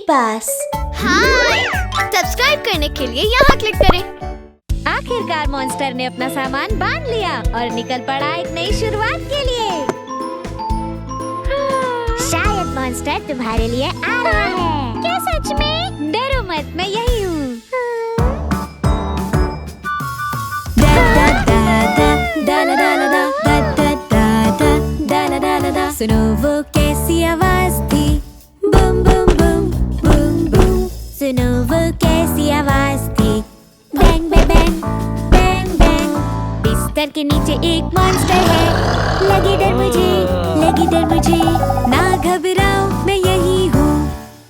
पास। हाय! Subscribe करने के लिए यहाँ क्लिक करें। आखिरकार मॉन्स्टर ने अपना सामान बांध लिया और निकल पड़ा एक नई शुरुआत के लिए। शायद मॉन्स्टर तुम्हारे लिए आ रहा है। क्या सच में? डरो मत, मैं यही हूँ। सुनो वो कैसी आवाज थी, boom boom boom boom boom. सुनो वो कैसी आवाज थी, bang bang bang bang bang. बिस्तर के नीचे एक मॉन्स्टर है, लगी डर मुझे, लगी डर मुझे। ना घबराओ, मैं यही हूँ।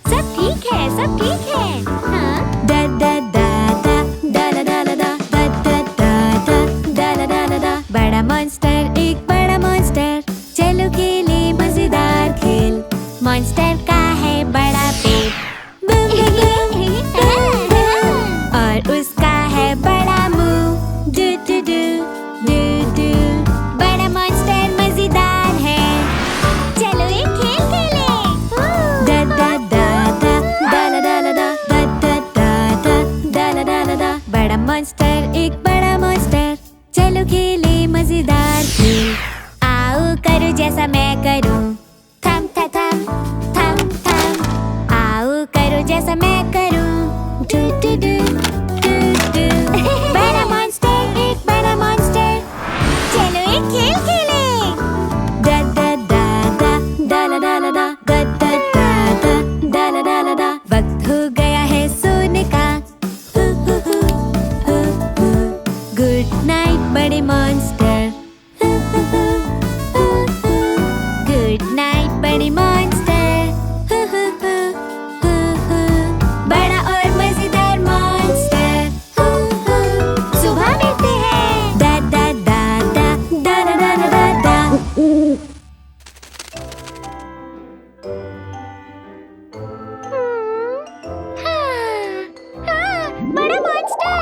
सब ठीक है, सब ठीक है। हाँ? दा दा दा दा दा दा दा दा दा दा दा दा दा दा दा। बड़ा मॉन्स्टर, एक बड़ा मॉन्स्टर, चलो खेले मजेदार खेल। मॉन्स्टर का है बड़ा पेट, बूम बूम बूम। और उसका है बड़ा मुंह, do do do do do. बड़ा मॉन्स्टर मजेदार है, चलो एक खेल खेले। दा दा दा दा दा दा दा दा दा दा दा दा दा दा दा दा। बड़ा मॉन्स्टर, एक बड़ा मॉन्स्टर, चलो खेले मजेदार खेल। आओ करो जैसा मैं करूं, थम था थम थम थम। आओ करो जैसा मैं करूं, do do do do do. बड़ा मॉन्स्टर, एक बड़ा मॉन्स्टर, चलो एक खेल खेले। दा दा दा दा दा ला दा ला दा दा दा दा दा दा ला दा ला दा। वक्त हो गया है सोने का, गुड नाइट बड़े मॉन्स्टर। गुड नाइट बड़े मॉन्स्टर। बड़ा और मजेदार मॉन्स्टर। सुबह मिलते हैं। दा दा दा दा दा दा दा दा दा। बड़ा मॉन्स्टर।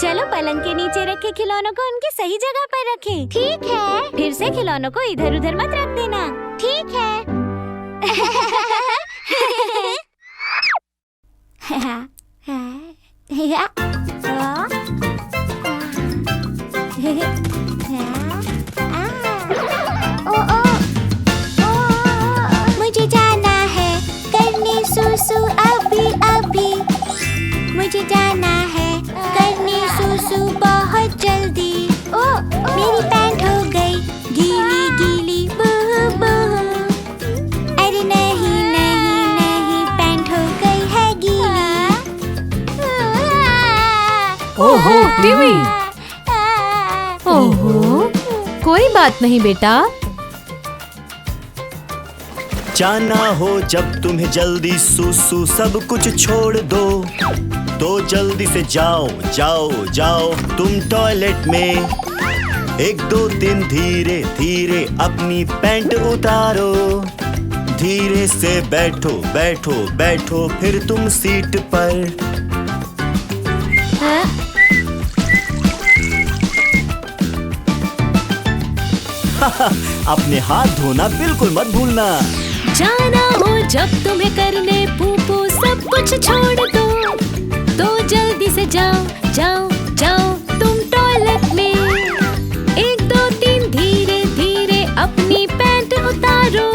चलो पलंग के नीचे रखे खिलौनों को उनकी सही जगह पर रखें। ठीक है। फिर से खिलौनों को इधर उधर मत रख देना। ठीक है। मुझे जाना है करने सुसु अभी अभी। मुझे जाना है करने सुसु बहुत जल्दी। मेरी पैंट हो गई गीली गीली, बूहू बूहू। अरे नहीं नहीं नहीं, पैंट हो गई है गीली। ओहो टीवी। ओहो, कोई बात नहीं बेटा। जाना हो जब तुम्हें जल्दी सुसु सब कुछ छोड़ दो, तो जल्दी से जाओ जाओ जाओ तुम टॉयलेट में। 1 2 3 धीरे धीरे अपनी पैंट उतारो। धीरे से बैठो बैठो बैठो फिर तुम सीट पर। अपने हाथ धोना बिल्कुल मत भूलना। जाना हो जब तुम्हें करने पूपू सब कुछ छोड़ दो, तो जल्दी से जाओ जाओ जाओ तुम टॉयलेट में। 1 2 3 धीरे धीरे अपनी पैंट उतारो।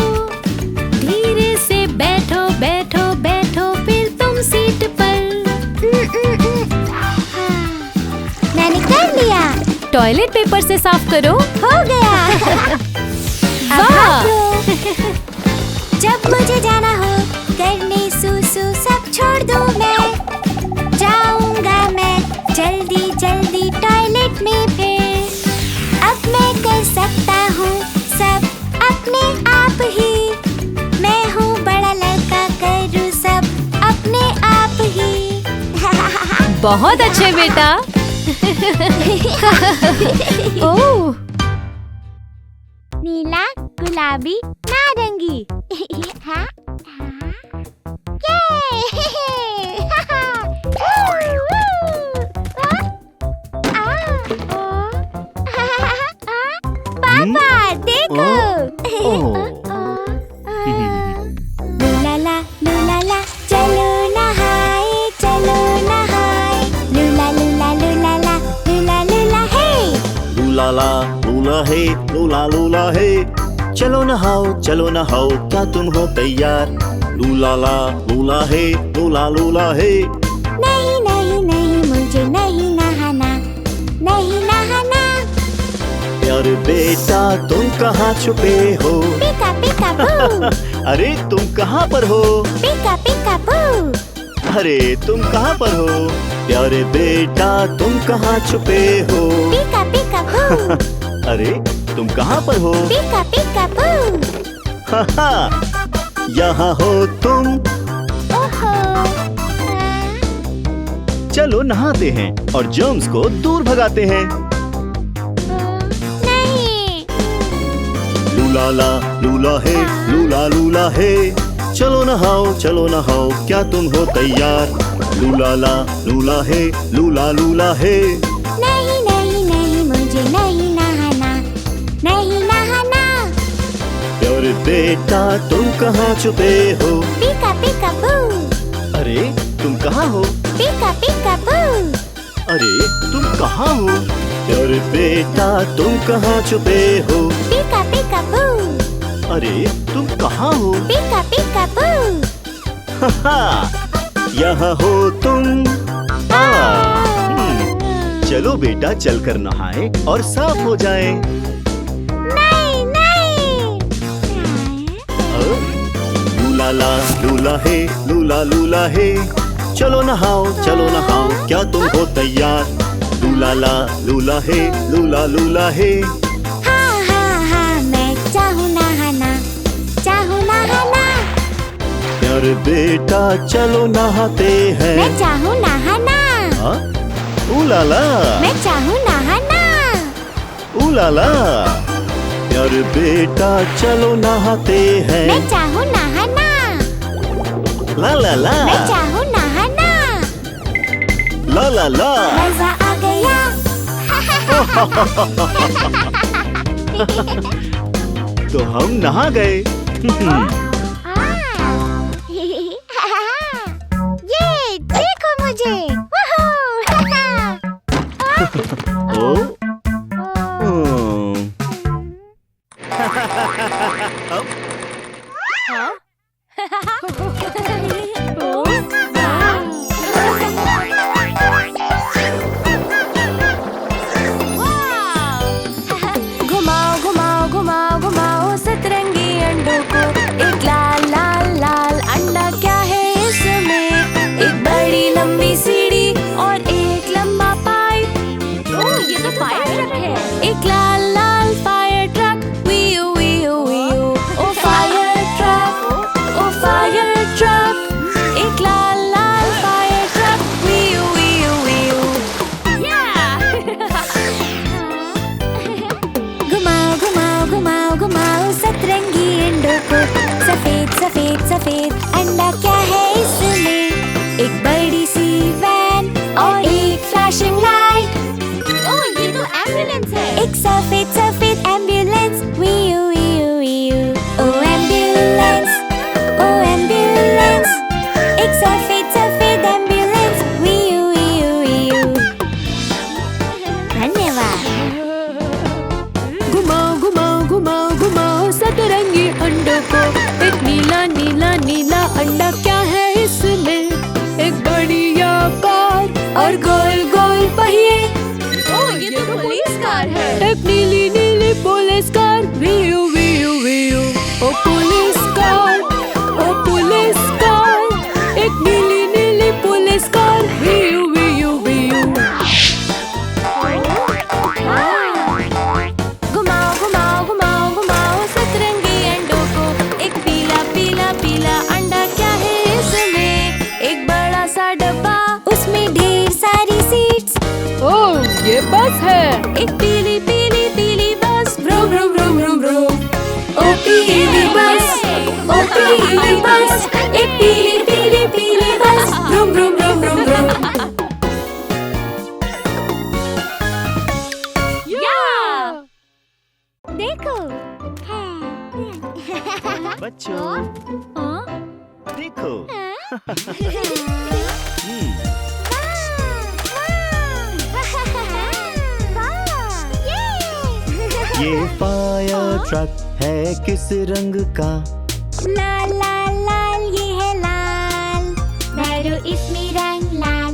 धीरे से बैठो बैठो बैठो फिर तुम सीट पर। मैंने कर लिया। टॉयलेट पेपर से साफ करो। हो गया। वाह! जब मुझे जाना हो करने सुसु सब छोड़ दूं मैं। जाऊंगा मैं जल्दी जल्दी टॉयलेट में फिर। अब मैं कर सकता हूँ सब अपने आप ही। मैं हूँ बड़ा लड़का, करूँ सब अपने आप ही। बहुत अच्छे बेटा। ओह, नीला, गुलाबी, नारंगी। हाँ? ये! लूला है, लूला लूला है। चलो नहाओ, क्या तुम हो तैयार? लूला है, लूला लूला है। नहीं नहीं नहीं, मुझे नहीं नहाना, नहीं नहाना। प्यारे बेटा तुम कहाँ छुपे हो? पिका पिका बू, अरे तुम कहाँ पर हो? पिका पिका बू, अरे तुम कहाँ पर हो? प्यारे बेटा तुम कहाँ छुपे हो? पिका पिका बू, अरे तुम कहाँ पर हो? पिका पिका बू। यहाँ हो तुम। ओहो, चलो नहाते हैं और जर्म्स को दूर भगाते हैं। नहीं। लूला है, लूला लूला है। चलो नहाओ, क्या तुम हो तैयार? लूला है, लूला लूला है। नहीं नहीं नहीं, मुझे नहीं नहाना, नहीं नहाना। प्यारे बेटा तुम कहाँ छुपे हो? पिका पिका बू, अरे तुम कहाँ हो? पिका पिका बू, अरे तुम कहाँ हो? प्यारे बेटा तुम कहाँ छुपे हो? पिका पिका बू, अरे तुम कहाँ हो? पिका पिका बू। यहाँ हो तुम। चलो बेटा चलकर नहाए और साफ हो जाए। नहीं नहीं। लूला है, लूला लूला है। चलो नहाओ, क्या तुम हो तैयार? लूला है, लूला लूला है। हाँ हाँ हाँ, मैं चाहूँ नहाना, चाहूँ नहाना। प्यारे बेटा चलो नहाते हैं। मैं चाहूँ नहाना, उलाला, मैं चाहूँ नहाना। उलाला। प्यारे बेटा चलो नहाते हैं। मैं चाहूँ नहाना, ला ला ला, मैं चाहूँ नहाना। ला ला ला। मजा आ गया। तो हम नहा गए। ये देखो मुझे। ओ, घुमाओ घुमाओ घुमाओ घुमाओ सतरंगी अंडों को। एक लाल लाल लाल अंडा क्या है इसमें? एक बड़ी लंबी सीढ़ी और एक लंबा पाइप। ओह, ये तो फायर ट्रक है। एक लाल लाल फायर ट्रक, वीयू वीयू वीयू। ओ फायर ट्रक, ओ फायर ट्रक। एक लाल लाल फायर ट्रक, वीयू वीयू वीयू। घुमाओ घुमाओ घुमाओ घुमाओ सतरंगी अंडों को। सफेद सफेद सफेद अंडा क्या है इसमें? एक बड़ी सी वैन और एक फ्लैशिंग लाइट। ओह, ये तो एम्बुलेंस है। एक सफेद सफेद एम्बुलेंस, वीयू वीयू वीयू। ओ एम्बुलेंस, ओ एम्बुलेंस। एक सफेद सफेद एम्बुलेंस, वीयू वीयू वीयू। धन्यवाद। घुमाओ घुमाओ घुमाओ घुमाओ सतरंगी अंडों को। एक नीला नीला नीला अंडा क्या है इसमें? एक बड़ी कार और गोल गोल पहिए। ओह, ये तो पुलिस कार है। एक नीली नीली पुलिस कार, वीयू वीयू वीयू। ओ पुलिस कार, ओ पुलिस कार। एक नीली नीली पुलिस कार, वीयू वीयू वीयू। घुमाओ घुमाओ घुमाओ घुमाओ सतरंगी अंडों को। एक पीला पीला पीला अंडा क्या है इसमें? एक बड़ा सा डब्बा, उसमें ढेर सारी सीट्स। ओह, ये बस है। एक पीली पीली पीली bus, vroom vroom vroom vroom vroom. ओ पीली बस, ओ पीली बस। एक पीली पीली पीली bus, vroom vroom vroom vroom vroom. देखो। बच्चों देखो। ये फायर ट्रक है किस रंग का? लाल लाल लाल ये है लाल। भरो इसमें रंग लाल,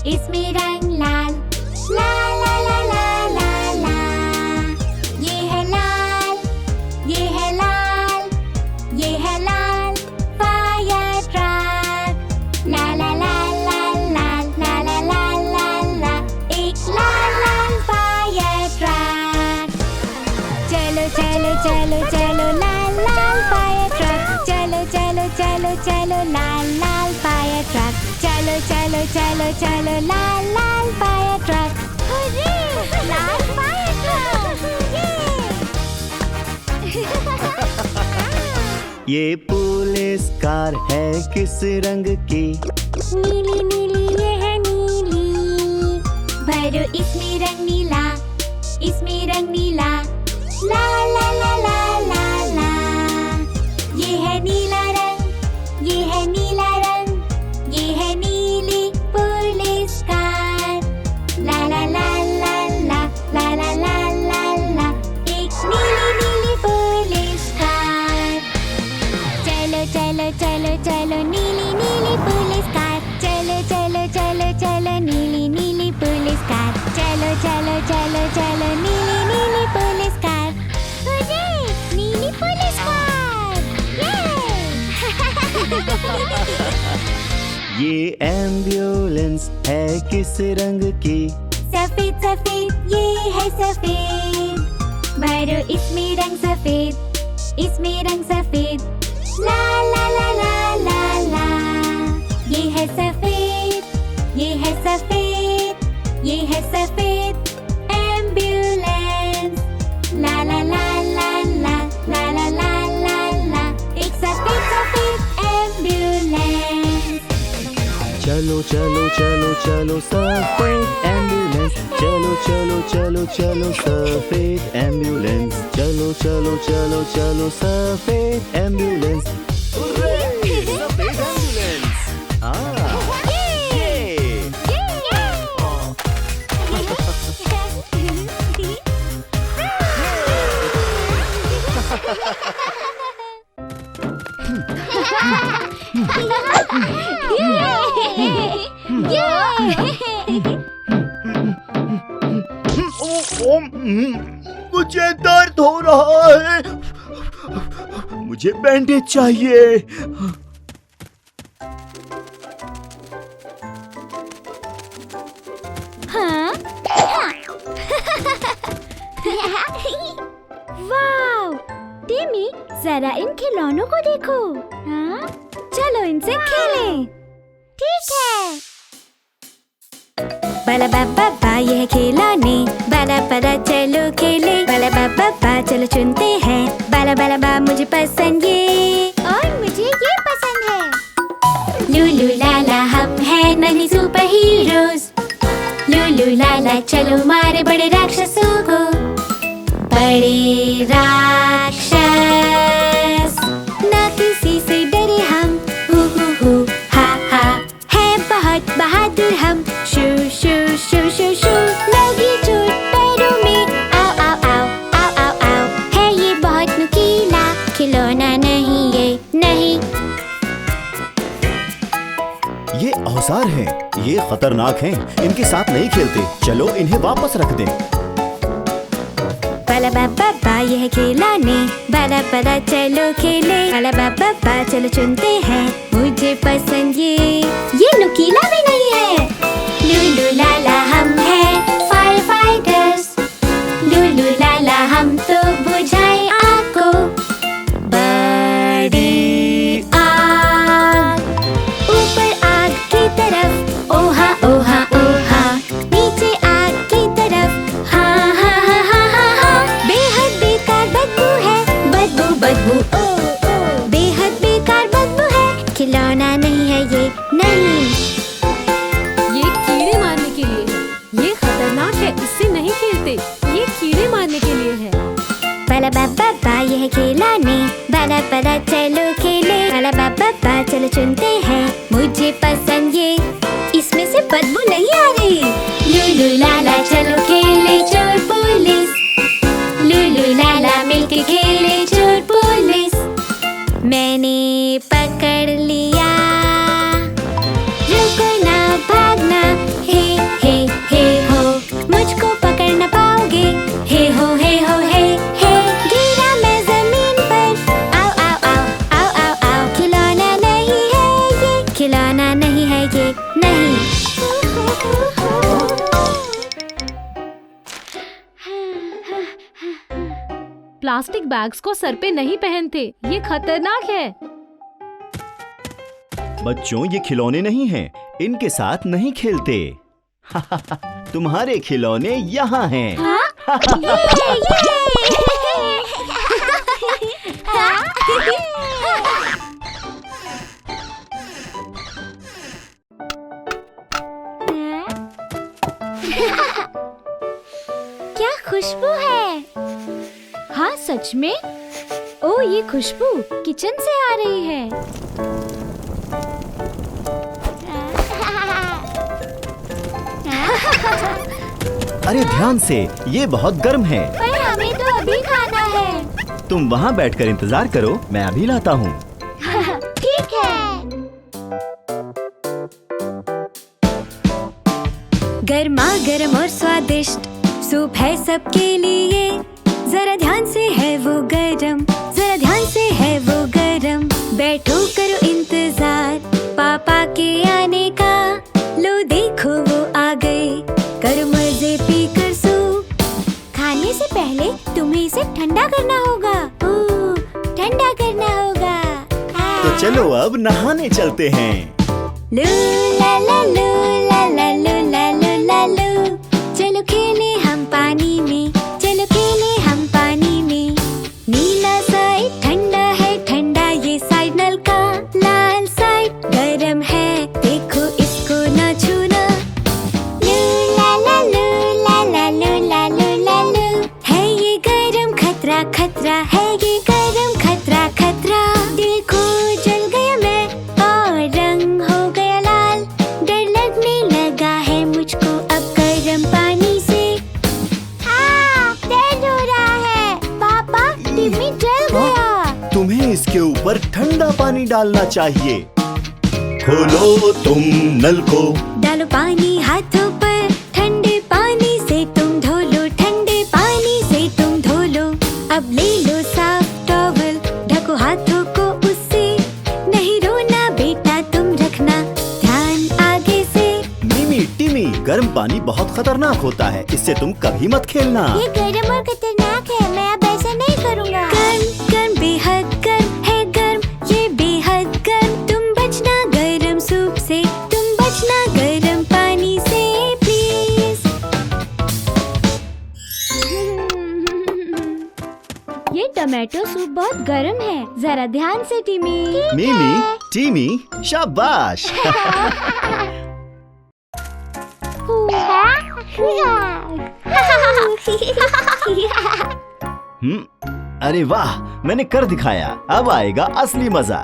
इसमें रंग लाल। ला ला ला ला ला ला। ये है लाल, ये है लाल, ये है लाल फायर ट्रक। ला ला ला ला ला ला ला ला ला ला। एक लाल लाल फायर ट्रक। चलो चलो चलो चलो लाल लाल फायर ट्रक। चलो चलो चलो चलो लाल लाल फायर ट्रक। चलो चलो चलो चलो लाल लाल फायर ट्रक। हुर्रे! लाल फायर ट्रक। ये पुलिस कार है किस रंग की? नीली नीली ये है नीली। भरो इसमें रंग नीला, इसमें रंग नीला। ला ला ला ला ला ला। ये है नीला रंग, ये है नीला रंग, ये है नीली पुलिस कार। ला ला ला ला ला ला ला ला ला ला। एक नीली नीली पुलिस कार। चलो चलो चलो चलो नीली नीली पुलिस कार। चलो चलो चलो चलो नीली नीली पुलिस कार। चलो चलो चलो चलो नीली नीली पुलिस कार। हुर्रे! नीली पुलिस कार। ये एम्बुलेंस है किस रंग की? सफेद सफेद ये है सफेद। भरो इसमें रंग सफेद, इसमें रंग सफेद। ला ला ला ला ला ला। ये है सफेद, ये है सफेद, ये है सफेद एम्बुलेंस। ला ला ला ला ला ला ला ला ला ला। एक सफेद सफेद एम्बुलेंस। चलो चलो चलो चलो सफेद एम्बुलेंस। चलो चलो चलो चलो सफेद एम्बुलेंस। चलो चलो चलो चलो सफेद एम्बुलेंस। हुर्रे! सफेद एम्बुलेंस। मुझे दर्द हो रहा है। मुझे बैंडेज चाहिए। हाँ? वाव! टिमी, जरा इन खिलौनों को देखो। हाँ? चलो इनसे खेलें। ठीक है। बाला बाबा ये है खिलौने। बाला बाला चलो खेले। बाला बाबा चलो चुनते हैं। बाला बाला बा मुझे पसंद ये, और मुझे ये पसंद है। लूलू लाला हम हैं नन्ही सुपर हीरोज। लूलू लाला चलो मारे बड़े राक्षसों को। बड़े राक्षस ना किसी से डरे हम। हु हा हा है बहुत बहादुर हम। शू शू शू शू शू लगी चोट पैरों में। आओ आओ आओ आओ आओ आओ। है ये बहुत नुकीला खिलौना नहीं ये नहीं। ये औजार हैं, ये खतरनाक हैं। इनके साथ नहीं खेलते। चलो इन्हें वापस रख दें। बाला बाबा ये है खिलौने। बाला बाला चलो खेले। बाला बाबा चलो चुनते हैं। मुझे पसंद ये नुकीला भी नहीं है। लूलू लाला हम हैं फायर फाइटर्स। लूलू लाला हम तो बुझाए आग को। बड़ी आग ऊपर आग की तरफ। ओहा ओहा ओहा नीचे आग की तरफ। हाँ हाँ हाँ हाँ हाँ हाँ। बेहद बेकार बदबू है। बदबू बदबू बेहद बेकार बदबू है। खिलौना नहीं है ये नहीं। ये कीड़े मारने के लिए है। ये खतरनाक है, इससे नहीं खेलते। ये कीड़े मारने के लिए है। बाला बाबा ये है खिलौने। बाला बाला चलो खेले। बाला बाबा चलो चुनते हैं। मुझे पसंद ये, इसमें से बदबू नहीं आ रही। लूलू लाला चलो खेले चोर पुलिस। लूलू प्लास्टिक बैग्स को सर पे नहीं पहनते, ये खतरनाक है। बच्चों, ये खिलौने नहीं हैं, इनके साथ नहीं खेलते। तुम्हारे खिलौने यहाँ हैं। क्या खुशबू है। हाँ सच में। ओ, ये खुशबू किचन से आ रही है। अरे ध्यान से, ये बहुत गर्म है। पर हमें तो अभी खाना है। तुम वहाँ बैठकर इंतजार करो, मैं अभी लाता हूँ। ठीक है। गर्मा गर्म और स्वादिष्ट सूप है सबके लिए। जरा ध्यान से है वो गरम, जरा ध्यान से है वो गरम। बैठो करो इंतजार पापा के आने का। लो देखो वो आ गए, करो मजे पी कर सूप। खाने से पहले तुम्हें इसे ठंडा करना होगा। ठंडा करना होगा। तो चलो अब नहाने चलते हैं। लू ला ला लू ला ला लू ला लू ला लू। चलो खेले हम पानी में, चलो खेले हम पानी में। नीला साइड ठंडा है, ठंडा ये साइड नल का। लाल साइड गरम है, देखो इसको ना छूना। लू ला ला लू ला ला लू ला लू ला लू। है ये गरम खतरा खतरा, है ये गरम खतरा खतरा। दिल को जल गया मैं और रंग हो गया लाल। डर लगने लगा है मुझको अब गरम पानी से। दर्द हो रहा है पापा, टिम्मी जल गया। तुम्हें इसके ऊपर ठंडा पानी डालना चाहिए। खोलो तुम नल को, डालो पानी हाथों पर, ठंडे पानी से तुम धो लो, ठंडे पानी से तुम धो लो। अब ले लो साफ टॉवल, ढको हाथों को उससे। नहीं रोना बेटा तुम, रखना ध्यान आगे से। मिमी टिमी, गर्म पानी बहुत खतरनाक होता है, इससे तुम कभी मत खेलना। ये गर्म और खतरनाक है, मैं अब ऐसा नहीं करूँगा। गर्म गर्म बेहद गर्म है, गर्म ये बेहद गर्म। तुम बचना गर्म सूप से, तुम बचना गर्म पानी से प्लीज। ये टमाटो सूप बहुत गर्म है, जरा ध्यान से टिमी। मिमी टिमी, शाबाश। अरे वाह, मैंने कर दिखाया, अब आएगा असली मजा।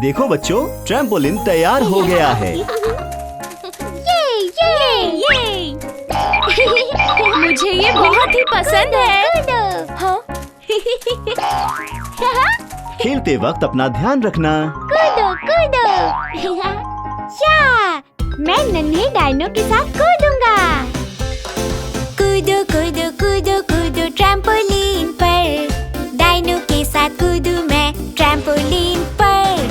देखो बच्चों, ट्रैम्पोलिन तैयार हो गया है। मुझे ये बहुत ही पसंद है। हाँ? खेलते वक्त अपना ध्यान रखना। कूदो कूदो। या, मैं नन्हे डायनो के साथ कूदूंगा। कूदो कूदो कूदो कूदो ट्रैम्पोलिन पर। डायनो के साथ कूदू मैं ट्रैम्पोलिन पर।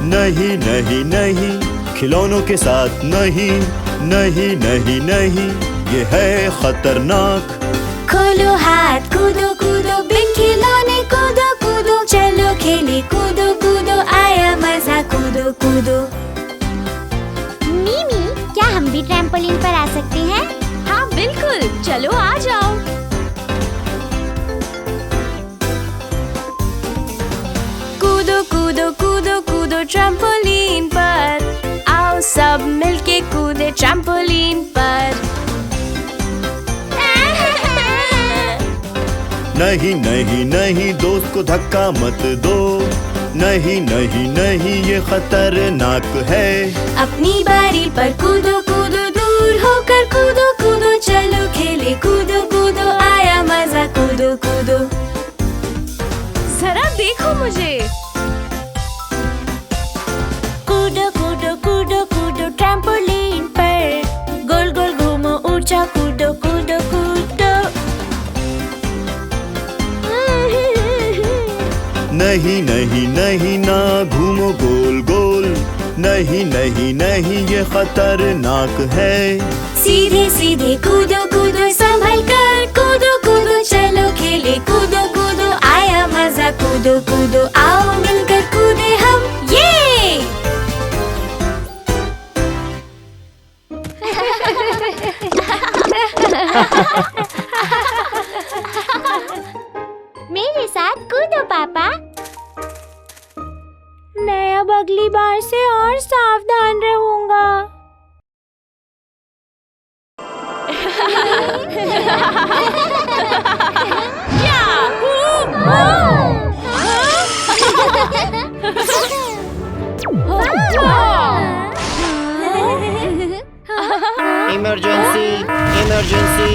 नहीं नहीं नहीं, खिलौनों के साथ नहीं। नहीं नहीं नहीं, ये है खतरनाक। खोलो हाथ, कूदो कूदो बिन खिलौने, कूदो कूदो। चलो खेले कूदो कूदो, आया मजा कूदो कूदो। मिमी, क्या हम भी ट्रैम्पोलिन पर आ सकते हैं? हाँ बिल्कुल, चलो आ जाओ। कूदो कूदो कूदो कूदो ट्रैम्पोलिन पर। आओ सब मिलके कूदे ट्रैम्पोलिन पर। नहीं नहीं नहीं, दोस्त को धक्का मत दो। नहीं नहीं नहीं, ये खतरनाक है। अपनी बारी पर कूदो कूदो, दूर होकर कूदो कूदो। चलो खेले कूदो कूदो, आया मजा कूदो कूदो। जरा देखो मुझे। कूदो कूदो कूदो कूदो ट्रैम्पोलिन पर। गोल गोल घूमो, ऊंचा कूदो कूदो कूदो। नहीं नहीं नहीं, ना घूमो गोल गोल। नहीं नहीं नहीं ये खतरनाक है। सीधे सीधे कूदो कूदो संभल कर, कूदो कूदो चलो खेले, कूदो कूदो आया मजा, कूदो कूदो आओ मिलकर कूदे हम, ये मेरे साथ कूदो पापा। मैं अब अगली बार से और सावधान रहूंगा। Emergency emergency.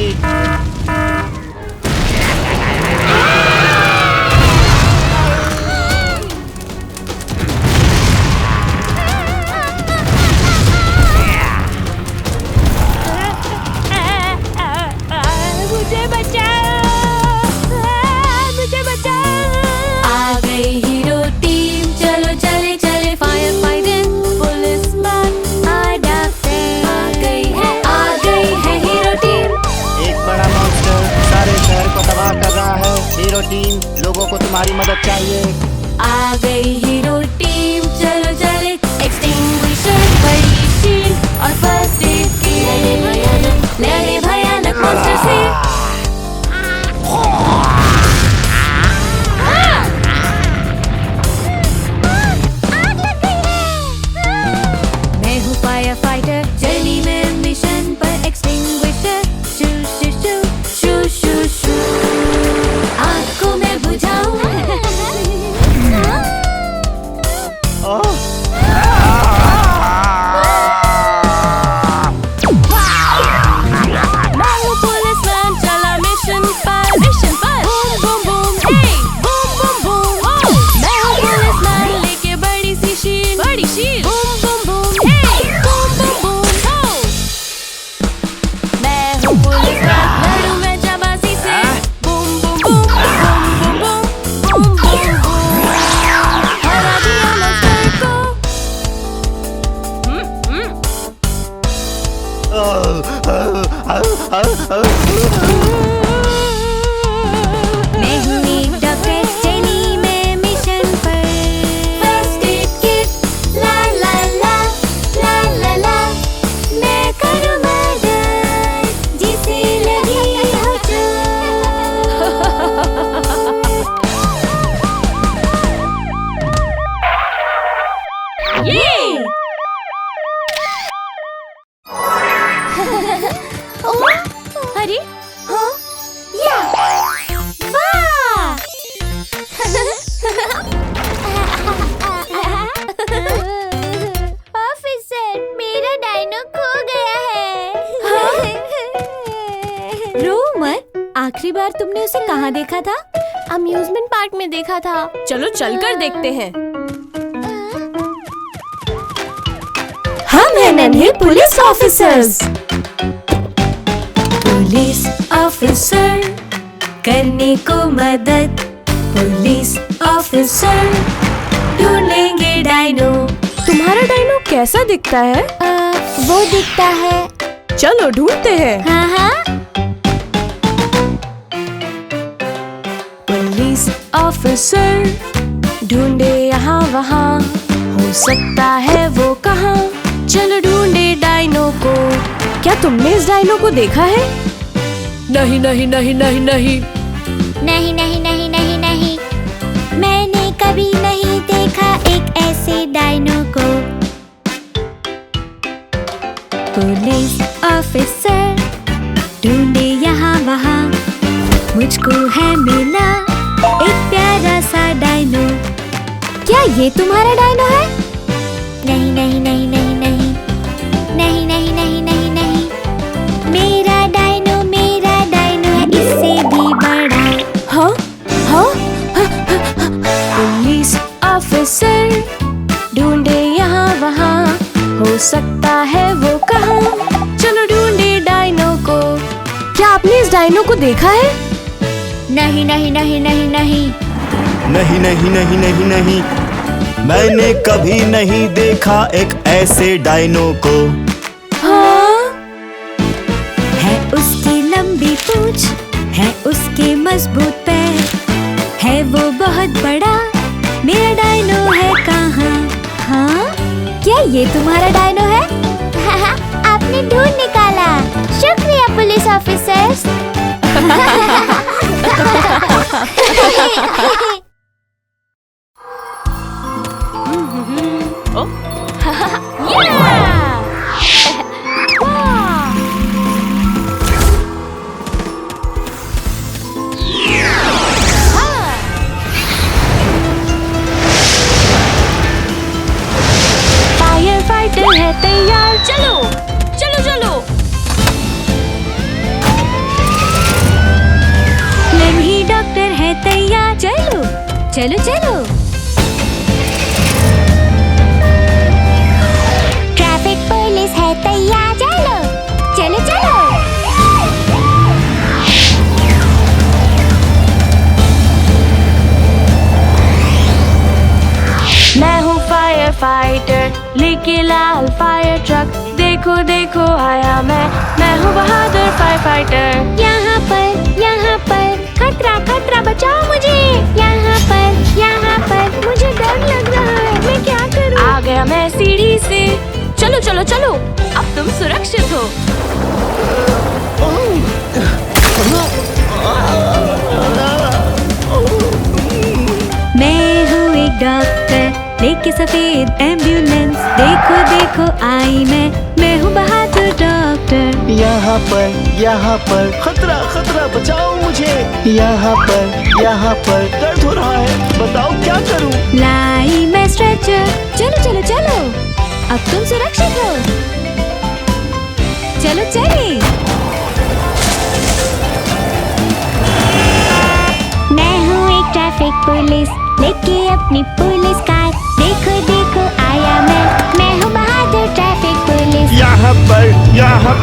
मुझे बचाओ, मुझे बचाओ। आ गई हीरो टीम, चलो चले चले, फायर फाइटिंग पुलिसमैन आ गई है हीरो टीम। एक बड़ा मॉन्स्टर सारे शहर को तबाह कर रहा है। हीरो टीम, लोगों को तुम्हारी मदद चाहिए। आ गई हीरो टीम, चलो चले, एक्सटिंग्विशर बड़ी शील्ड और फर्स्ट एड की, लड़े भयानक मॉन्स्टर से। मैं हूँ फायर फाइटर, जर्नी में मिशन पर, एक्सटिंग्विशर शू शू शू शू शू शू, आग को मैं बुझाऊं। मैं हूँ पुलिसमैन, चला मिशन पर, बूम बूम बूम, हे बूम बूम बूम। मैं हूँ पुलिसमैन, लेके बड़ी सी शील्ड, बूम बूम बूम, हे बूम बूम बूम। मैं हूँ पुलिसमैन, लड़ूं मैं जाबाजी से, boom boom boom boom boom boom boom boom. हरा दिया मॉन्स्टर को। मैं हूँ एक डॉक्टर, जेनी में मिशन पर, फर्स्ट एड किट, ला ला ला ला ला ला। मैं करूँ मदद जिसे लगी हो ये अरे हाँ या वाह। ऑफिसर, मेरा डायनो खो गया है। रो मत, आखिरी बार तुमने उसे कहाँ देखा था? अम्यूजमेंट पार्क में देखा था। चलो चलकर देखते हैं। हम हैं नन्हे पुलिस ऑफिसर्स। पुलिस ऑफिसर करने को मदद, पुलिस ऑफिसर ढूंढेंगे डायनो। तुम्हारा डायनो कैसा दिखता है? वो दिखता है। चलो ढूंढते हैं। हाँ हाँ। पुलिस ऑफिसर ढूंढे यहाँ वहाँ, हो सकता है वो कहाँ। चलो ढूंढे डायनो को। क्या तुमने इस डायनो को देखा है? नहीं नहीं नहीं नहीं नहीं। नहीं नहीं नहीं नहीं नहीं, मैंने कभी नहीं देखा एक ऐसे डायनो को। पुलिस ऑफिसर ढूंढे यहाँ वहाँ, मुझको है मिला एक प्यारा सा डायनो। क्या ये तुम्हारा डायनो है? नहीं नहीं नहीं नहीं नहीं नहीं नहीं नहीं नहीं नहीं, मेरा डायनो है, इससे भी बड़ा। हाँ हाँ। पुलिस ऑफिसर ढूंढे यहाँ वहाँ, हो सकता है वो कहाँ। चलो ढूंढे डायनो को। क्या आपने इस डायनो को देखा है? नहीं नहीं नहीं नहीं नहीं नहीं नहीं नहीं नहीं नहीं, मैंने कभी नहीं देखा एक ऐसे डायनो को। है उसकी लंबी पूंछ, है उसके मजबूत पैर, है वो बहुत बड़ा, मेरा डायनो है कहाँ? हाँ, क्या ये तुम्हारा डायनो है? आपने ढूंढ निकाला, शुक्रिया पुलिस ऑफिसर्स। फायर फाइटर है तैयार, चलो चलो चलो। लम्ही डॉक्टर है तैयार, चलो चलो चलो। ट्रैफिक पुलिस है तैयार, चलो चलो चलो। मैं हूँ फायर फाइटर, लेके लाल फायर ट्रक, देखो देखो आया मैं हूँ बहादुर फायर फाइटर। यहाँ पर खतरा खतरा, बचाओ मुझे। यहाँ पर मुझे डर लग रहा है, मैं क्या करूँ? आ गया मैं सीढ़ी से, चलो चलो चलो, अब तुम सुरक्षित हो। मैं हूँ एक डॉक्टर, लेके सफेद एम्बुलेंस, देखो देखो आई मैं हूँ बहादुर डॉक्टर। यहाँ पर खतरा खतरा, बचाओ मुझे। यहाँ पर दर्द हो रहा है, बताओ क्या करूँ? लाई मैं स्ट्रेचर, चलो चलो चलो, अब तुम सुरक्षित हो, चलो चले। मैं हूँ एक ट्रैफिक पुलिस, लेके अपनी पुलिस कार, देखो देखो आया मैं हूँ बहादुर ट्रैफिक पुलिस। यहाँ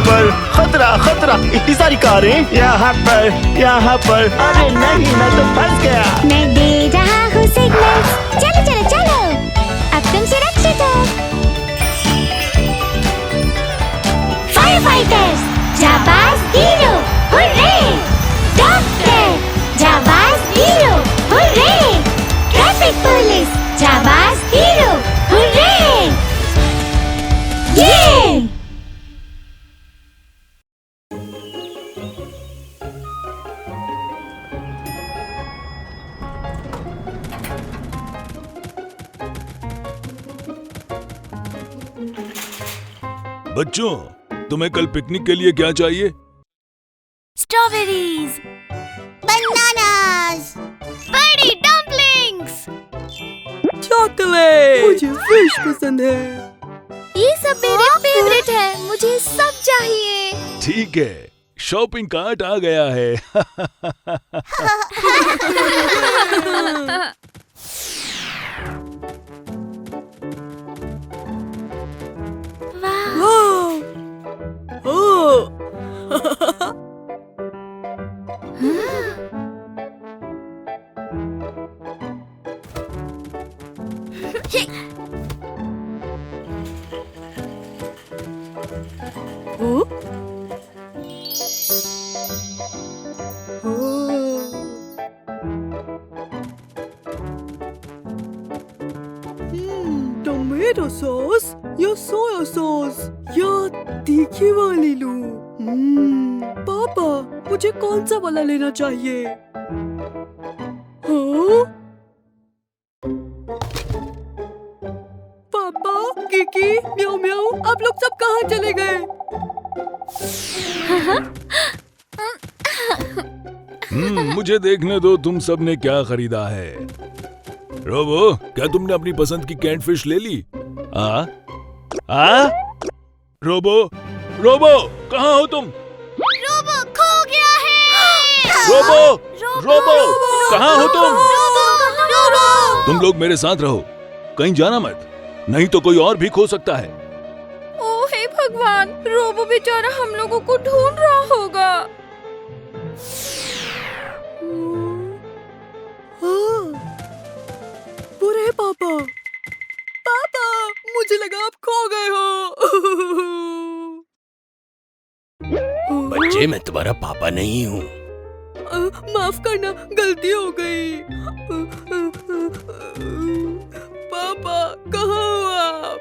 पर खतरा खतरा, इतनी सारी कारें। यहाँ पर अरे नहीं, मैं तो फंस गया। मैं दे रहा हूँ सिग्नल्स, चलो चलो चलो, अब तुम सुरक्षित हो। फायर फाइटर्स जाबाज हीरो, हुर्रे! डॉक्टर जाबाज हीरो, हुर्रे! ट्रैफिक पुलिस जाबाज हीरो, हुर्रे! ये! बच्चों, तुम्हें कल पिकनिक के लिए क्या चाहिए? स्ट्रॉबेरीज, बनानास, बड़ी डम्पलिंग्स, चॉकलेट, मुझे फिश पसंद है। ये सब मेरे फेवरेट है, मुझे सब चाहिए। ठीक है, शॉपिंग कार्ट आ गया है। ओह, टोमेटो सॉस या सोया सॉस या तीखी वाली लूं? पापा, मुझे कौन सा वाला लेना चाहिए? हाँ? पापा, किकी, म्याऊ म्याऊ, आप लोग सब कहाँ चले गए? मुझे देखने दो तुम सब ने क्या खरीदा है। रोबो, क्या तुमने अपनी पसंद की कैंट फिश ले ली? रोबो, कहाँ हो तुम? रोबो खो गया है। रोबो, कहाँ हो तुम? रोबो, तुम लोग मेरे साथ रहो, कहीं जाना मत, नहीं तो कोई और भी खो सकता है। ओ हे भगवान, रोबो बेचारा हम लोगों को ढूंढ रहा होगा। हाँ, वो रहे पापा। आप खो गए हो। बच्चे, मैं तुम्हारा पापा नहीं हूँ। माफ करना, गलती हो गई। पापा कहाँ हो आप?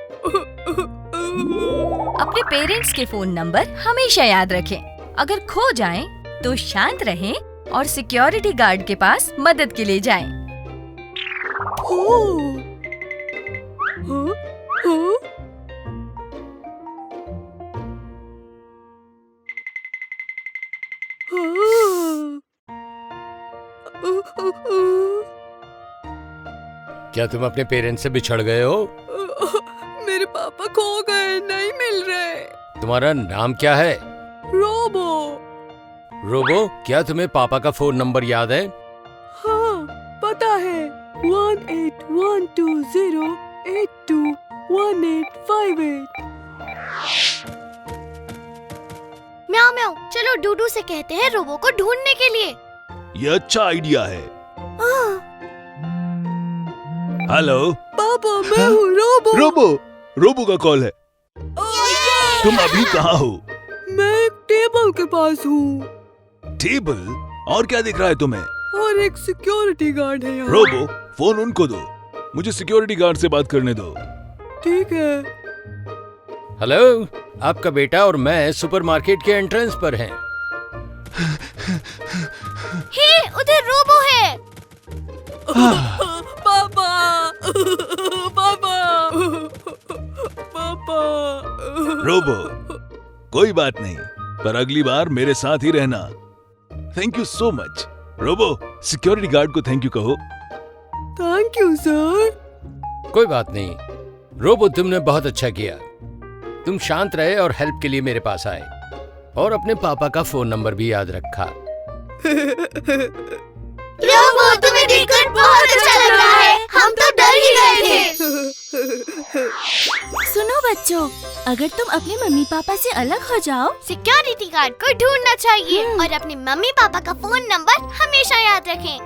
अपने पेरेंट्स के फोन नंबर हमेशा याद रखें। अगर खो जाएं, तो शांत रहें और सिक्योरिटी गार्ड के पास मदद के लिए जाएं। हाँ? क्या तुम अपने पेरेंट्स से बिछड़ गए हो? मेरे पापा खो गए, नहीं मिल रहे। तुम्हारा नाम क्या है? रोबो। रोबो, क्या तुम्हें पापा का फोन नंबर याद है? हाँ, पता है। 1812082185 म्याऊ म्याऊ, चलो डूडू से कहते हैं रोबो को ढूंढने के लिए। ये अच्छा आइडिया है। हेलो पापा, मैं हूँ रोबो। रोबो का कॉल है। तुम अभी कहाँ हो? मैं एक टेबल के पास हूँ टेबल? और क्या दिख रहा है तुम्हें? और एक सिक्योरिटी गार्ड है यहाँ। रोबो, फोन उनको दो, मुझे सिक्योरिटी गार्ड से बात करने दो। ठीक है। हेलो, आपका बेटा और मैं सुपरमार्केट के एंट्रेंस पर हैं। हे, उधर रोबो है। पापा, पापा, पापा। रोबो, कोई बात नहीं, पर अगली बार मेरे साथ ही रहना। Thank you so much. Robo, security guard को थैंक यू कहो। Thank you sir. कोई बात नहीं रोबो, तुमने बहुत अच्छा किया। तुम शांत रहे और हेल्प के लिए मेरे पास आए, और अपने पापा का फोन नंबर भी याद रखा। रोबो, तुम्हें देखकर बहुत अच्छा लग रहा है। हम तो डर ही गए थे। सुनो बच्चों, अगर तुम अपने मम्मी पापा से अलग हो जाओ, सिक्योरिटी गार्ड को ढूंढना चाहिए और अपने मम्मी पापा का फोन नंबर हमेशा याद रखें।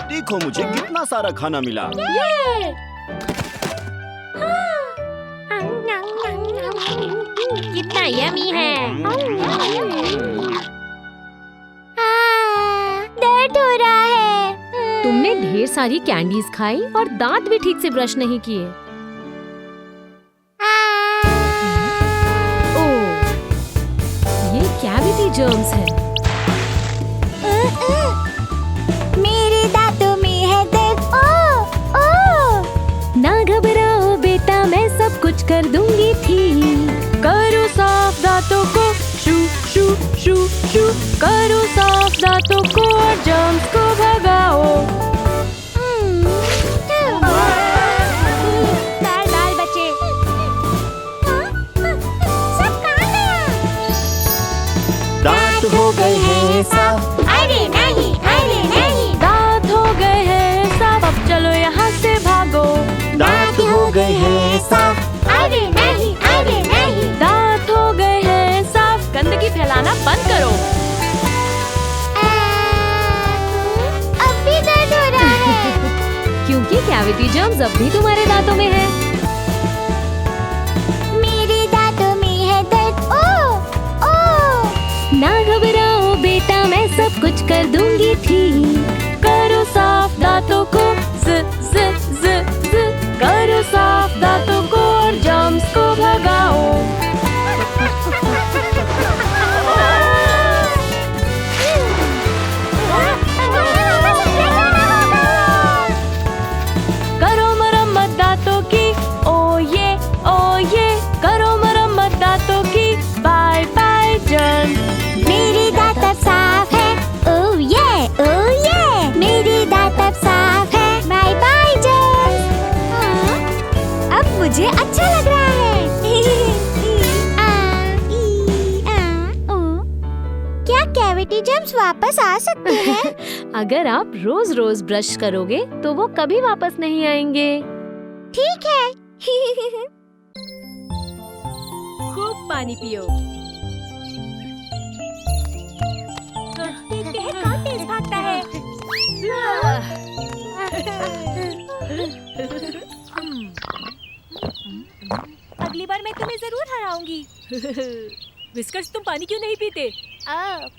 देखो मुझे कितना सारा खाना मिला। कितना यमी है। दर्द हो रहा है। तुमने ढेर सारी कैंडीज खाई और दांत भी ठीक से ब्रश नहीं किए। ओह, ये कैविटी जर्म्स है। मेरे दांतों में है दर्द। ना घबराओ बेटा, मैं सब कुछ कर दूंगी ठीक। करो साफ दांतों को, शू शू शू शू। करो साफ दांतों को और जर्म्स को भगाओ। दाल बचे। सब कहाँ गया? दांत हो गए हैं साफ। अरे नहीं, अरे नहीं। दांत हो गए हैं साफ, अब चलो यहाँ से भागो। दांत हो गए हैं साफ। अरे नहीं, अरे नहीं। दांत हो गए हैं साफ, गंदगी फैलाना बंद करो। अब भी दर्द हो रहा है। क्योंकि कैविटी जर्म्स अब भी तुम्हारे दांतों में है। मेरे दांतों में है दर्द। ओह। ना घबराओ बेटा, मैं सब कुछ कर दूंगी ठीक। करो साफ दांतों को, ज ज ज ज। करो साफ दांतों को और जर्म्स को भगाओ। करो मरम्मत दांतों की, ओ ये करो मरम्मत दांतों की। Bye bye germs. मेरे दांत अब साफ है। ओह ये मेरे दांत अब साफ है। Bye bye germs. अब मुझे अच्छा लग रहा है। क्या कैविटी जर्म्स वापस आ सकते हैं? अगर आप रोज रोज ब्रश करोगे तो वो कभी वापस नहीं आएंगे। ठीक है। खूब पानी पियो। देखते हैं कौन तेज भागता है। विस्कर्स तुम पानी क्यों नहीं पीते?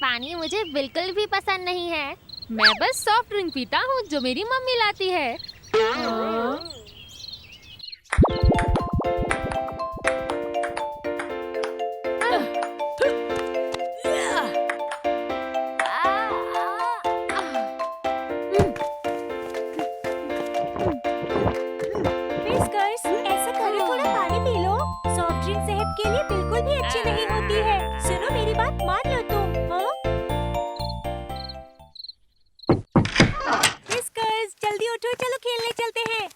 पानी मुझे बिल्कुल भी पसंद नहीं है। मैं बस सॉफ्ट ड्रिंक पीता हूँ जो मेरी मम्मी लाती है। विस्कर्स, ऐसा करो, थोड़ा पानी पी लो। सॉफ्ट ड्रिंक सेहत के लिए बिल्कुल भी अच्छी नहीं होती है। सुनो, मेरी बात मान लो तुम। विस्कर्स, जल्दी उठो, चलो खेलने चलते हैं।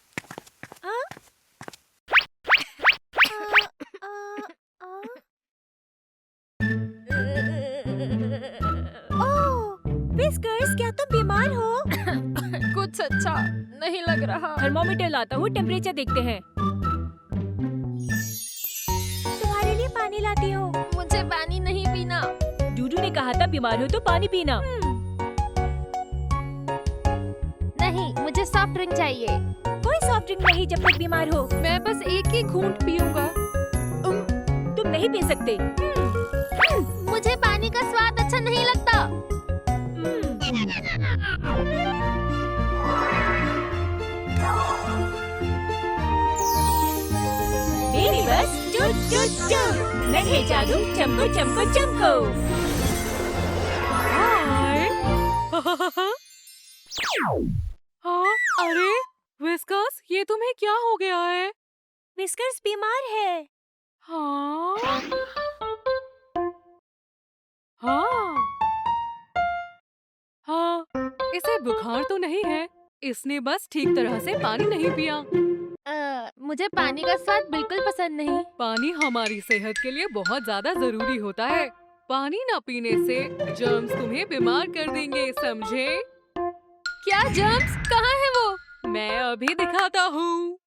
ओह, विस्कर्स, क्या तुम बीमार हो? कुछ अच्छा नहीं लग रहा। थर्मोमीटर लाता हूँ, टेम्परेचर देखते हैं। तुम्हारे लिए पानी लाती हूँ। मुझे पानी नहीं पीना। डूडू ने कहा था बीमार हो तो पानी पीना। नहीं, मुझे सॉफ्ट ड्रिंक चाहिए। कोई सॉफ्ट ड्रिंक नहीं जब तक बीमार हो। मैं बस एक ही घूंट पीऊंगा। तुम नहीं पी सकते। मुझे पानी का स्वाद अच्छा नहीं लगता। मेरी बस चुप चुप चुप, नन्हे जादू चमको चमको चमको। हाँ, अरे विस्कर्स, ये तुम्हें क्या हो गया है? विस्कर्स बीमार है। हाँ हाँ हाँ, इसे बुखार तो नहीं है, इसने बस ठीक तरह से पानी नहीं पिया। मुझे पानी का स्वाद बिल्कुल पसंद नहीं। पानी हमारी सेहत के लिए बहुत ज्यादा जरूरी होता है। पानी ना पीने से जर्म्स तुम्हें बीमार कर देंगे, समझे? क्या जर्म्स? कहाँ है वो? मैं अभी दिखाता हूँ।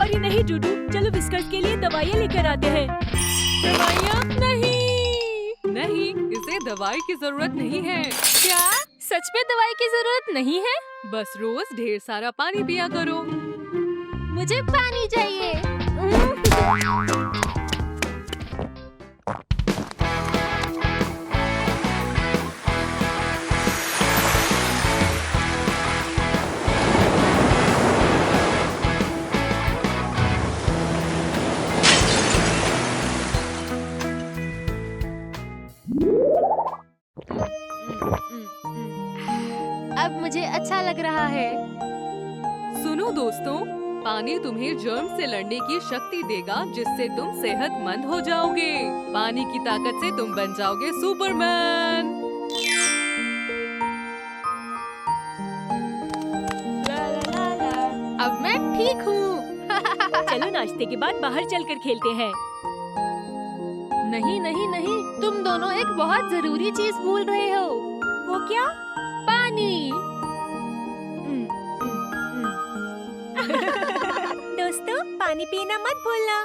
अरे नहीं डूडू, चलो विस्कर्स के लिए दवाइयाँ लेकर आते हैं। दवाइयाँ नहीं, नहीं, इसे दवाई की जरूरत नहीं है। क्या सच में दवाई की जरूरत नहीं है? बस रोज ढेर सारा पानी पिया करो। मुझे पानी चाहिए। अब मुझे अच्छा लग रहा है। सुनो दोस्तों, पानी तुम्हें जर्म से लड़ने की शक्ति देगा, जिससे तुम सेहतमंद हो जाओगे। पानी की ताकत से तुम बन जाओगे सुपरमैन। अब मैं ठीक हूँ। चलो नाश्ते के बाद बाहर चलकर खेलते हैं। नहीं नहीं नहीं, तुम दोनों एक बहुत जरूरी चीज भूल रहे हो। वो क्या? पानी। दोस्तों, पानी पीना मत भूलना।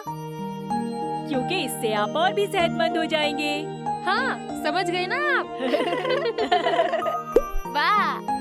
क्योंकि इससे आप और भी सेहतमंद हो जाएंगे। हाँ, समझ गए ना आप? वाह।